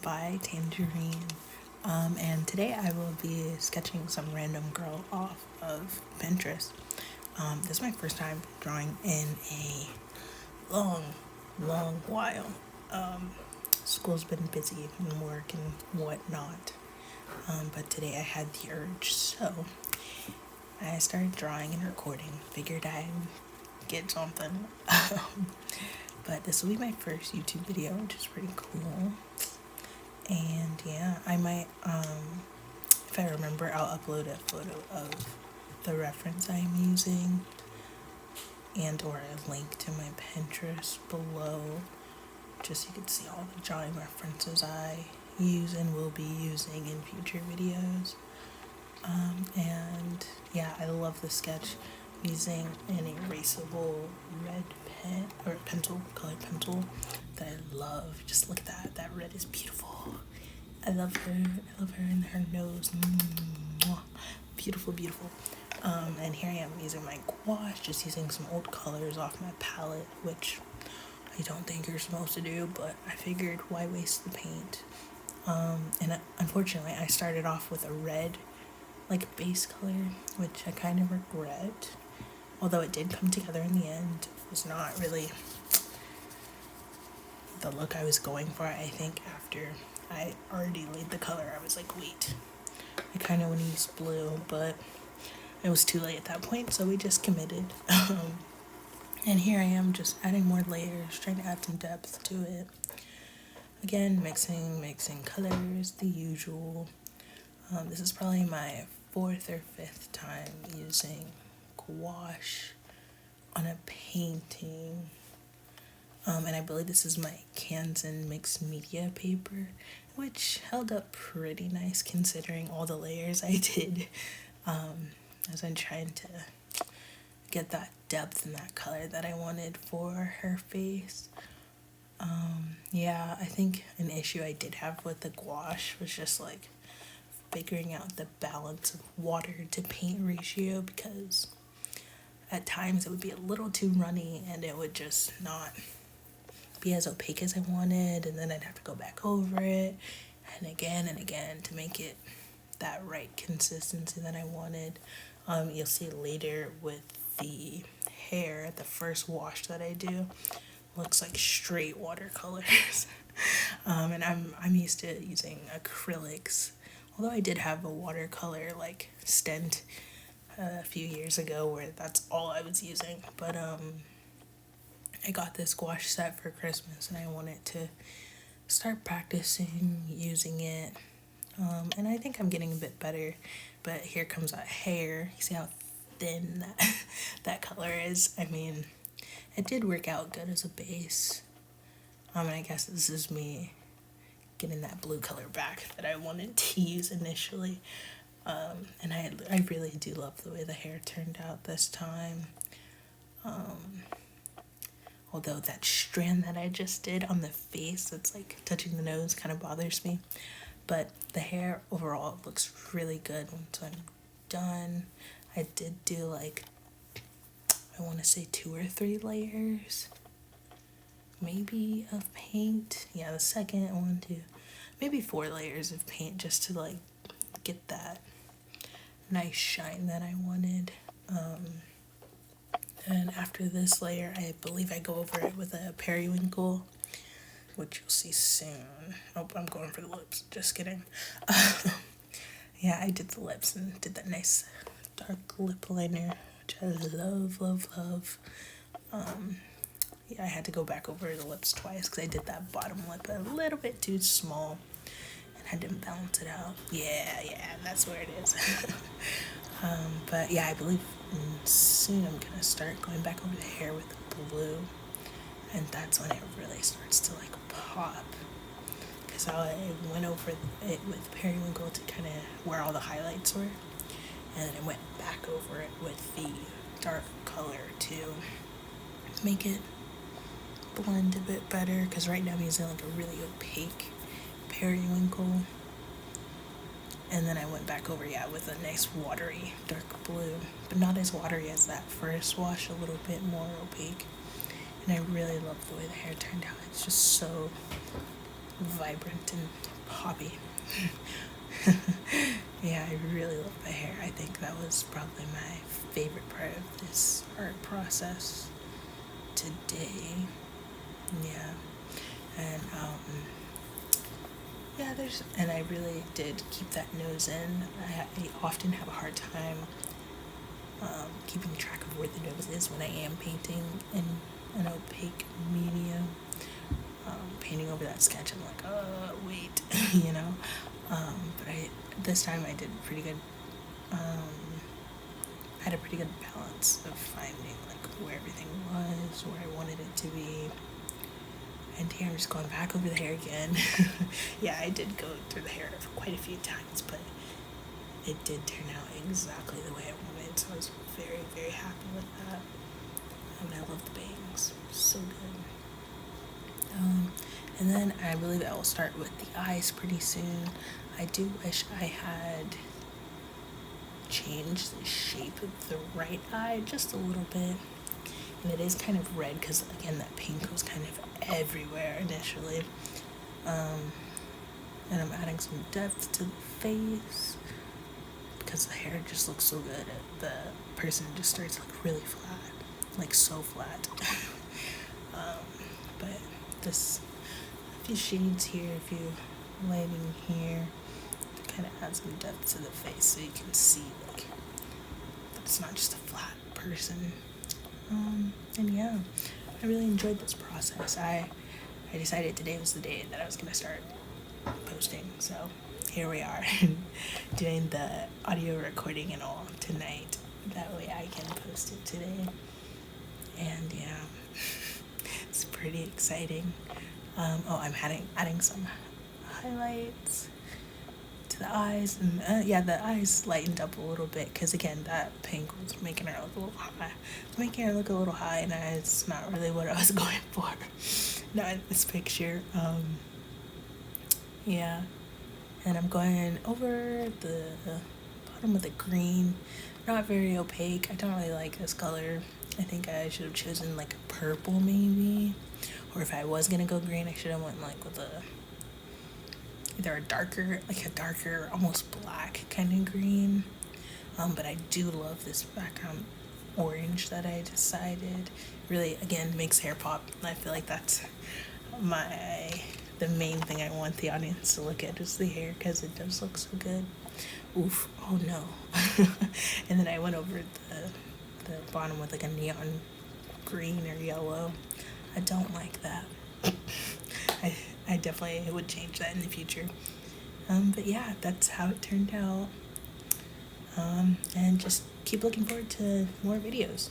By.tangerine. And today I will be sketching some random girl off of Pinterest. This is my first time drawing in a long while. School's been busy and work and whatnot. But today I had the urge, so I started drawing and recording. Figured I'd get something. But this will be my first YouTube video, which is pretty cool. And yeah, I might, if I remember, I'll upload a photo of the reference I'm using and or a link to my Pinterest below, just so you can see all the drawing references I use and will be using in future videos. And yeah, I love the sketch using an erasable red pen or pencil, colored pencil that I love. Just look at that red is beautiful. I love her and her nose. Mwah. Beautiful. And here I am using my gouache, just using some old colors off my palette, which I don't think you're supposed to do, but I figured why waste the paint. And unfortunately I started off with a red base color, which I kind of regret. Although it did come together in the end, it was not really the look I was going for. I think after I already laid the color, I was like, wait, I kind of want to use blue, but it was too late at that point, so we just committed. And here I am just adding more layers, trying to add some depth to it. Again, mixing colors, the usual. This is probably my 4th or 5th time using gouache on a painting. And I believe this is my Canson mixed media paper, which held up pretty nice considering all the layers I did. As I'm trying to get that depth and that color that I wanted for her face. Yeah, I think an issue I did have with the gouache was just figuring out the balance of water to paint ratio, because at times it would be a little too runny and it would just not be as opaque as I wanted, and then I'd have to go back over it and again to make it that right consistency that I wanted. You'll see later with the hair, the first wash that I do looks like straight watercolors. And I'm used to using acrylics, although I did have a watercolor stint a few years ago where that's all I was using. But I got this gouache set for Christmas and I wanted to start practicing using it. And I think I'm getting a bit better, but here comes that hair. You see how thin that color is? I mean, it did work out good as a base. And I guess this is me getting that blue color back that I wanted to use initially. And I really do love the way the hair turned out this time. Although that strand that I just did on the face that's touching the nose kind of bothers me. But the hair overall looks really good once I'm done. I did do I want to say 2 or 3 layers maybe of paint. Yeah, the second one too. Maybe 4 layers of paint just to get that nice shine that I wanted. And after this layer, I believe I go over it with a periwinkle, which you'll see soon. Oh, I'm going for the lips. Just kidding. Yeah, I did the lips and did that nice dark lip liner, which I love. Yeah, I had to go back over the lips twice because I did that bottom lip a little bit too small and I didn't balance it out. Yeah, that's where it is. But yeah, I believe soon I'm gonna start going back over the hair with blue, and that's when it really starts to pop, because I went over it with periwinkle to kind of where all the highlights were, and then I went back over it with the dark color to make it blend a bit better, because right now I'm using a really opaque periwinkle. And then I went back over, with a nice watery dark blue, but not as watery as that first wash, a little bit more opaque. And I really love the way the hair turned out. It's just so vibrant and hobby. Yeah, I really love my hair. I think that was probably my favorite part of this art process today. Yeah. And yeah, and I really did keep that nose in. I often have a hard time keeping track of where the nose is when I am painting in an opaque medium. Painting over that sketch, I'm like, wait, you know. But this time I did pretty good. Had a pretty good balance of finding like where everything was, where I wanted it to be. And here I'm just going back over the hair again. Yeah, I did go through the hair quite a few times, but it did turn out exactly the way I wanted. So I was very, very happy with that. And I love the bangs, so good. And then I believe I will start with the eyes pretty soon. I do wish I had changed the shape of the right eye just a little bit. And it is kind of red because, again, that pink was kind of everywhere initially. And I'm adding some depth to the face because the hair just looks so good. The person just starts to look really flat, like so flat. But this, a few shades here, a few lighting here, to kind of add some depth to the face so you can see like that it's not just a flat person. And yeah, I really enjoyed this process. I decided today was the day that I was gonna start posting, so here we are doing the audio recording and all tonight. That way I can post it today. And yeah, it's pretty exciting. I'm adding some highlights to the eyes, and yeah, the eyes lightened up a little bit because, again, that pink was making her look a little high. It's making her look a little high, and it's not really what I was going for. Not in this picture. Yeah, and I'm going over the bottom with the green. Not very opaque. I don't really like this color. I think I should have chosen like a purple maybe, or if I was gonna go green, I should have went like with either a darker, almost black kind of green. But I do love this background orange that I decided. Really, again, makes hair pop. I feel like that's the main thing I want the audience to look at is the hair because it does look so good. Oof, oh no. And then I went over the bottom with like a neon green or yellow. I don't like that. I definitely would change that in the future. But yeah, that's how it turned out. And just keep looking forward to more videos.